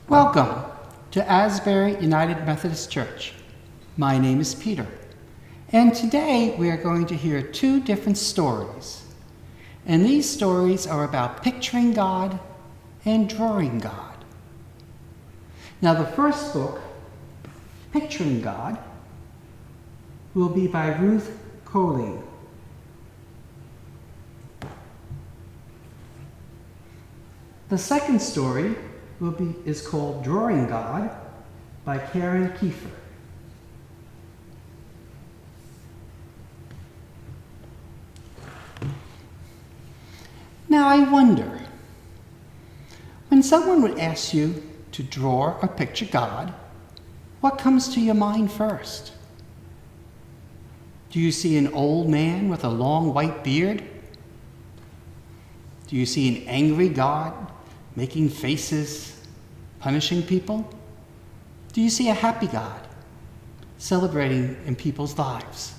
Welcome to Asbury United Methodist Church. My name is Peter, and today we are going to hear two different stories. And these stories are about picturing God and drawing God. Now the first book, Picturing God, will be by Ruth Colleen. The second story is called Drawing God by Karen Kiefer. Now I wonder, when someone would ask you to draw or picture God, what comes to your mind first? Do you see an old man with a long white beard? Do you see an angry God making faces, punishing people? Do you see a happy God celebrating in people's lives?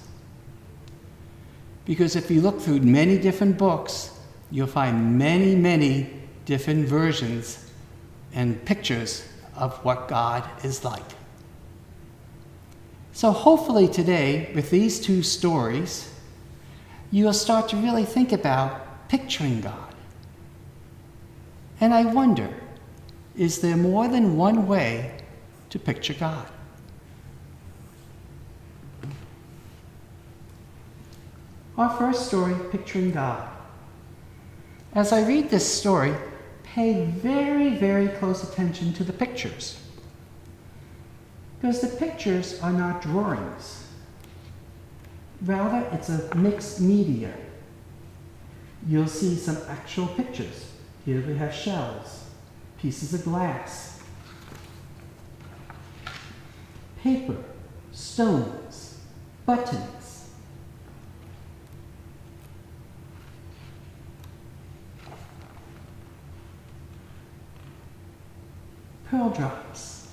Because if you look through many different books, you'll find many different versions and pictures of what God is like. So hopefully today, with these two stories, you'll start to really think about picturing God. And I wonder, is there more than one way to picture God? Our first story, Picturing God. As I read this story, pay very close attention to the pictures. Because the pictures are not drawings. Rather, it's a mixed media. You'll see some actual pictures. Here we have shells, pieces of glass, paper, stones, buttons. Pearl drops.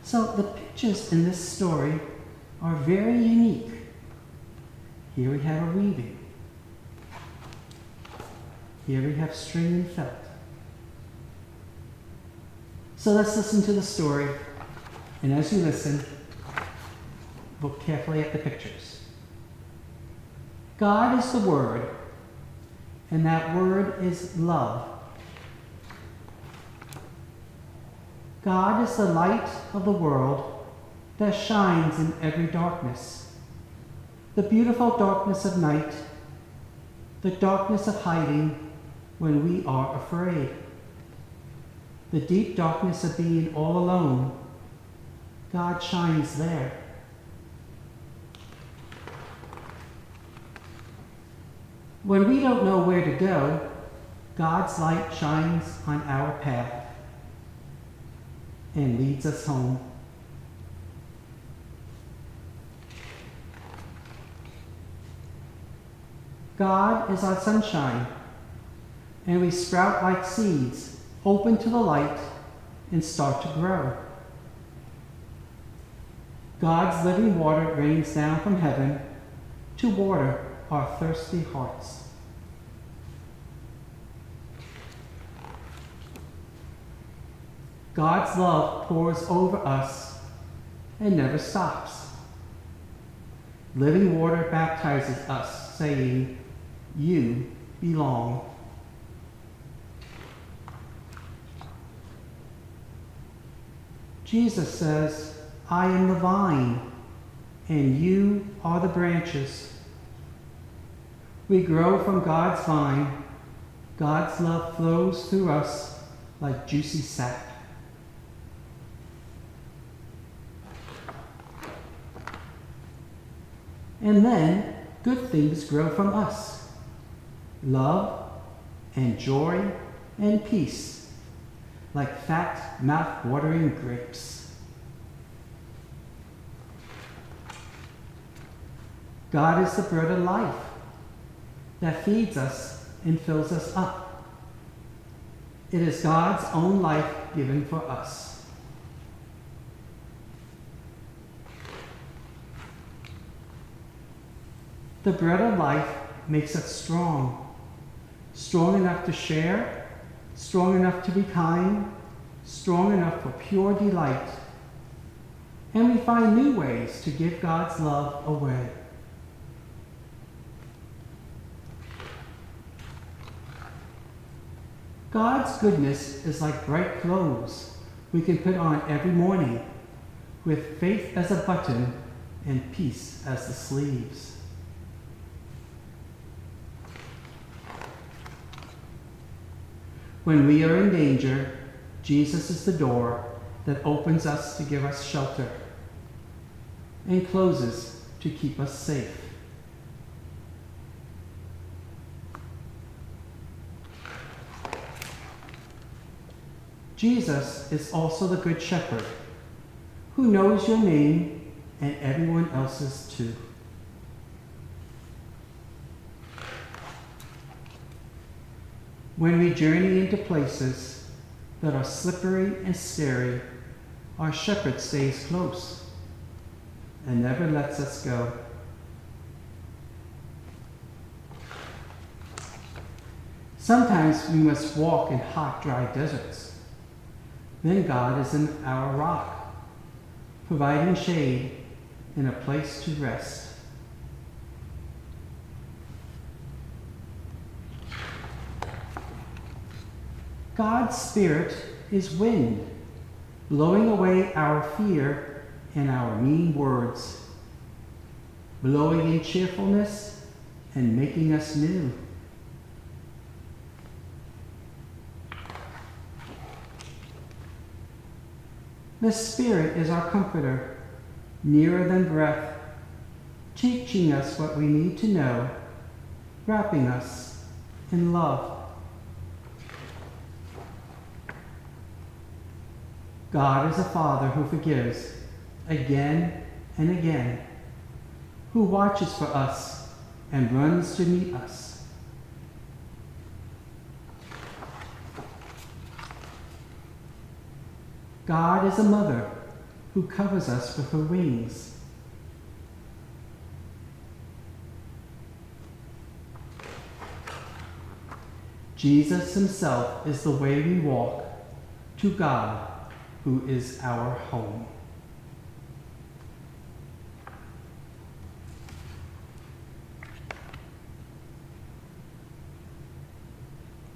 So the pictures in this story are very unique. Here we have a weaving. Here we have string and felt. So let's listen to the story, and as you listen, look carefully at the pictures. God is the Word, and that Word is love. God is the light of the world that shines in every darkness. The beautiful darkness of night, the darkness of hiding when we are afraid, the deep darkness of being all alone. God shines there. When we don't know where to go, God's light shines on our path and leads us home. God is our sunshine, and we sprout like seeds, open to the light and start to grow. God's living water rains down from heaven to water our thirsty hearts. God's love pours over us and never stops. Living water baptizes us, saying, "You belong." Jesus says, "I am the vine, and you are the branches." We grow from God's vine. God's love flows through us like juicy sap. And then good things grow from us. Love and joy and peace, like fat, mouth-watering grapes. God is the bread of life that feeds us and fills us up. It is God's own life given for us. The bread of life makes us strong, strong enough to share, strong enough to be kind, strong enough for pure delight, and we find new ways to give God's love away. God's goodness is like bright clothes we can put on every morning, with faith as a button and peace as the sleeves. When we are in danger, Jesus is the door that opens us to give us shelter and closes to keep us safe. Jesus is also the Good Shepherd, who knows your name and everyone else's too. When we journey into places that are slippery and scary, our shepherd stays close and never lets us go. Sometimes we must walk in hot, dry deserts. Then God is in our rock, providing shade and a place to rest. God's Spirit is wind, blowing away our fear and our mean words, blowing in cheerfulness and making us new. The Spirit is our comforter, nearer than breath, teaching us what we need to know, wrapping us in love. God is a Father who forgives again and again, who watches for us and runs to meet us. God is a mother who covers us with her wings. Jesus himself is the way we walk to God, who is our home.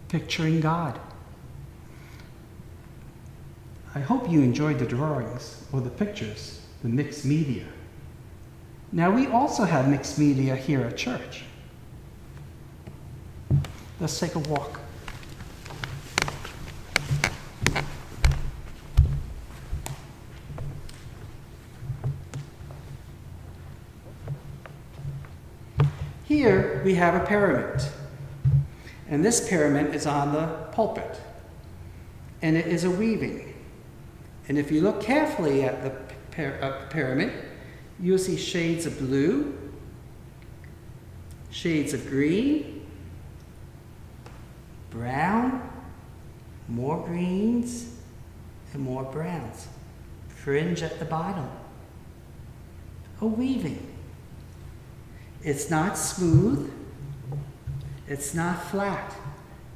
Picturing God. I hope you enjoyed the drawings or the pictures, the mixed media. Now, we also have mixed media here at church. Let's take a walk. Here we have a pyramid, and this pyramid is on the pulpit, and it is a weaving. And if you look carefully at the pyramid, you'll see shades of blue, shades of green, brown, more greens, and more browns. Fringe at the bottom. A weaving. It's not smooth. It's not flat.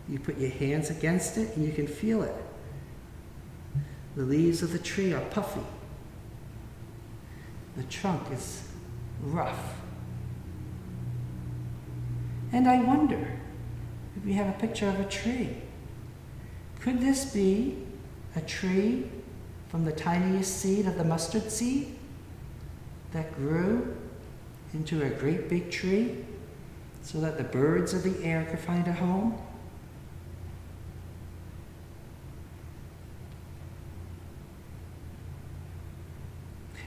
You put your hands against it and you can feel it. The leaves of the tree are puffy. The trunk is rough. And I wonder if we have a picture of a tree. Could this be a tree from the tiniest seed of the mustard seed that grew into a great big tree so that the birds of the air could find a home?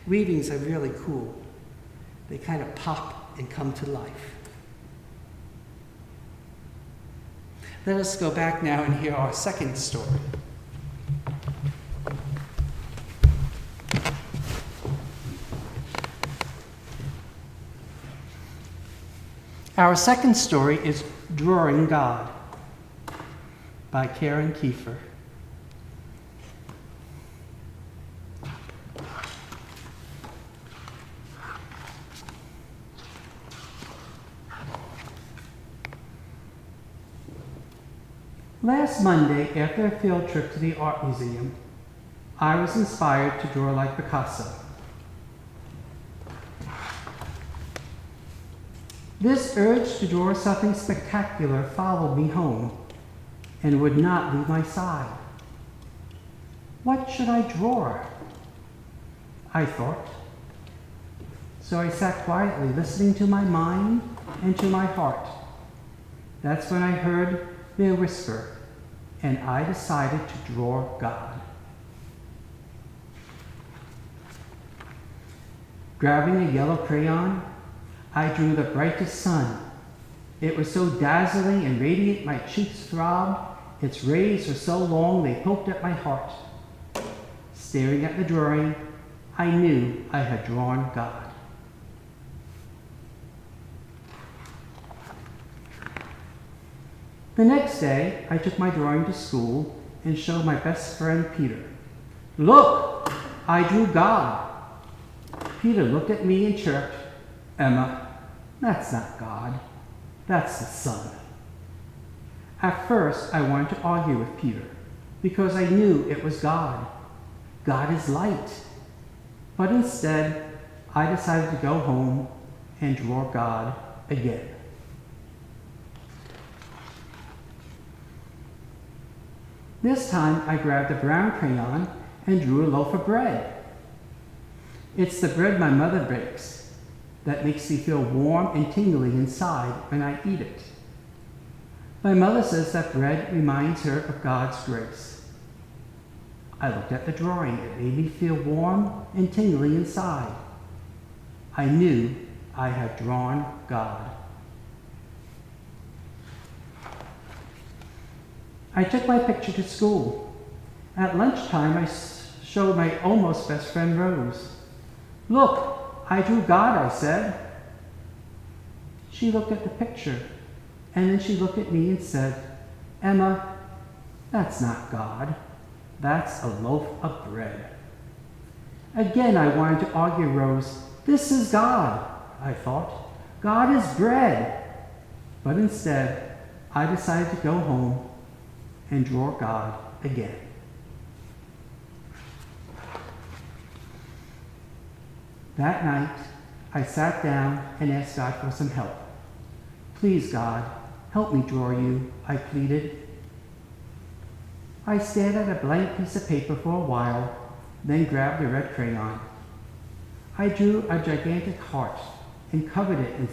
Weavings are really cool. They kind of pop and come to life. Let us go back now and hear our second story. Our second story is Drawing God by Karen Kiefer. Last Monday, after a field trip to the art museum, I was inspired to draw like Picasso. This urge to draw something spectacular followed me home and would not leave my side. What should I draw? I thought. So I sat quietly listening to my mind and to my heart. That's when I heard their whisper, and I decided to draw God. Grabbing a yellow crayon, I drew the brightest sun. It was so dazzling and radiant my cheeks throbbed. Its rays were so long they poked at my heart. Staring at the drawing, I knew I had drawn God. The next day, I took my drawing to school and showed my best friend Peter. Look, I drew God. Peter looked at me and chirped, Emma, that's not God, that's the sun. At first, I wanted to argue with Peter because I knew it was God. God is light. But instead, I decided to go home and draw God again. This time, I grabbed a brown crayon and drew a loaf of bread. It's the bread my mother bakes that makes me feel warm and tingly inside when I eat it. My mother says that bread reminds her of God's grace. I looked at the drawing. It made me feel warm and tingly inside. I knew I had drawn God. I took my picture to school. At lunchtime, I showed my almost best friend Rose. Look, I drew God, I said. She looked at the picture, and then she looked at me and said, Emma, that's not God. That's a loaf of bread. Again, I wanted to argue Rose. This is God, I thought. God is bread. But instead, I decided to go home and draw God again. That night, I sat down and asked God for some help. Please, God, help me draw you, I pleaded. I stared at a blank piece of paper for a while, then grabbed a red crayon. I drew a gigantic heart and colored it in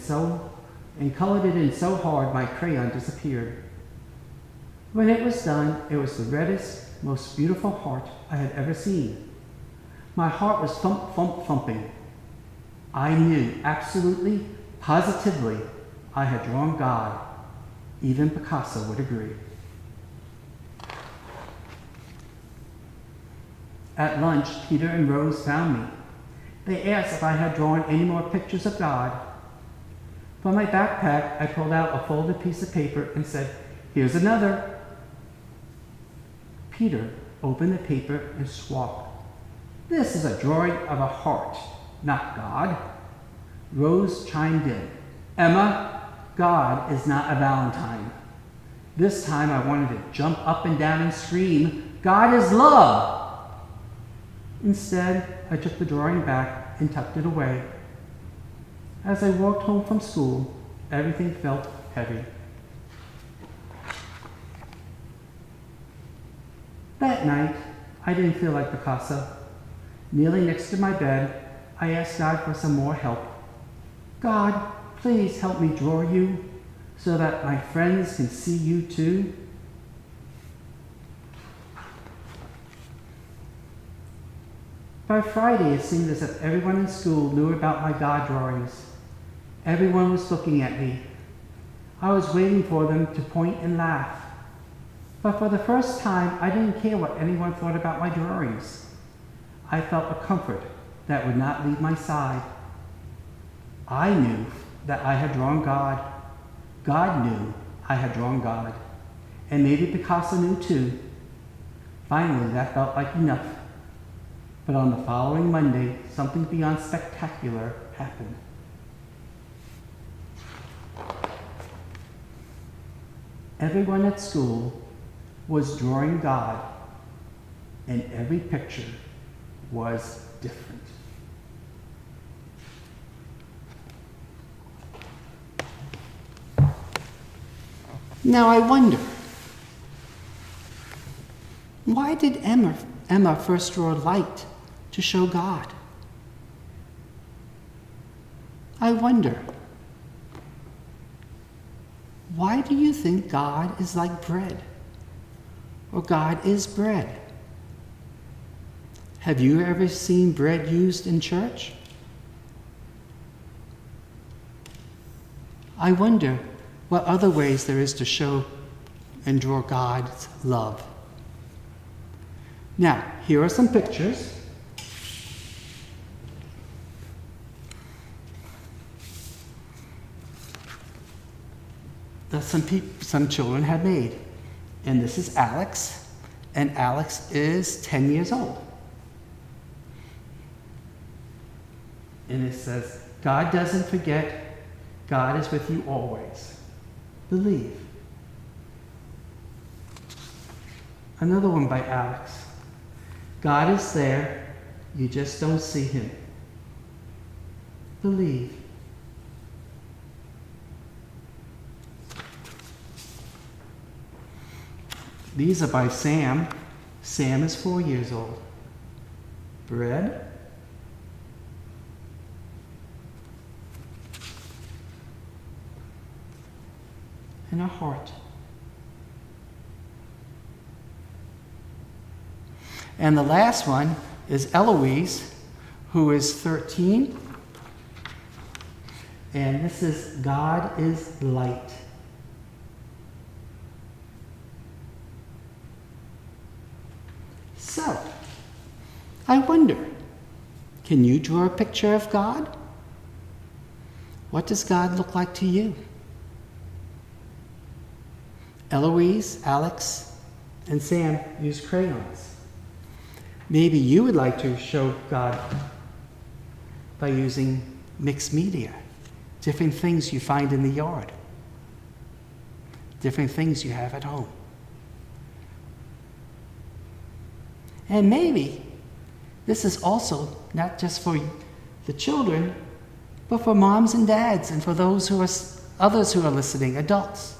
so hard my crayon disappeared. When it was done, it was the reddest, most beautiful heart I had ever seen. My heart was thump, thump, thumping. I knew absolutely, positively, I had drawn God. Even Picasso would agree. At lunch, Peter and Rose found me. They asked if I had drawn any more pictures of God. From my backpack, I pulled out a folded piece of paper and said, Here's another. Peter opened the paper and squawked, This is a drawing of a heart, not God. Rose chimed in, Emma, God is not a Valentine. This time I wanted to jump up and down and scream, God is love. Instead, I took the drawing back and tucked it away. As I walked home from school, everything felt heavy. That night, I didn't feel like Picasso. Kneeling next to my bed, I asked God for some more help. God, please help me draw you so that my friends can see you too. By Friday, it seemed as if everyone in school knew about my God drawings. Everyone was looking at me. I was waiting for them to point and laugh. But for the first time, I didn't care what anyone thought about my drawings. I felt a comfort that would not leave my side. I knew that I had drawn God. God knew I had drawn God. And maybe Picasso knew too. Finally, that felt like enough. But on the following Monday, something beyond spectacular happened. Everyone at school was drawing God. and every picture was different. Now I wonder, why did Emma first draw light to show God? I wonder, why do you think God is like bread? Or God is bread? Have you ever seen bread used in church? I wonder what other ways there is to show and draw God's love. Now, here are some pictures. That some children have made. And this is Alex, and Alex is 10 years old. And it says, God doesn't forget, God is with you always. Believe. Another one by Alex. God is there, you just don't see him. Believe. These are by Sam. Sam is 4 years old. Bread. And a heart. And the last one is Eloise, who is 13. And this is God is light. So, I wonder, can you draw a picture of God? What does God look like to you? Eloise, Alex, and Sam use crayons. Maybe you would like to show God by using mixed media, different things you find in the yard, different things you have at home. And maybe this is also not just for the children, but for moms and dads and for those who are others who are listening, adults.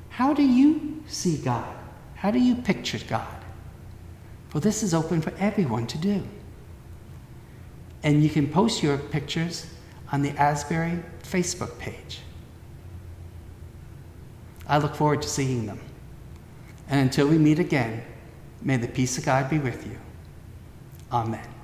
How do you see God? How do you picture God? For this is open for everyone to do. And you can post your pictures on the Asbury Facebook page. I look forward to seeing them. And until we meet again, may the peace of God be with you. Amen.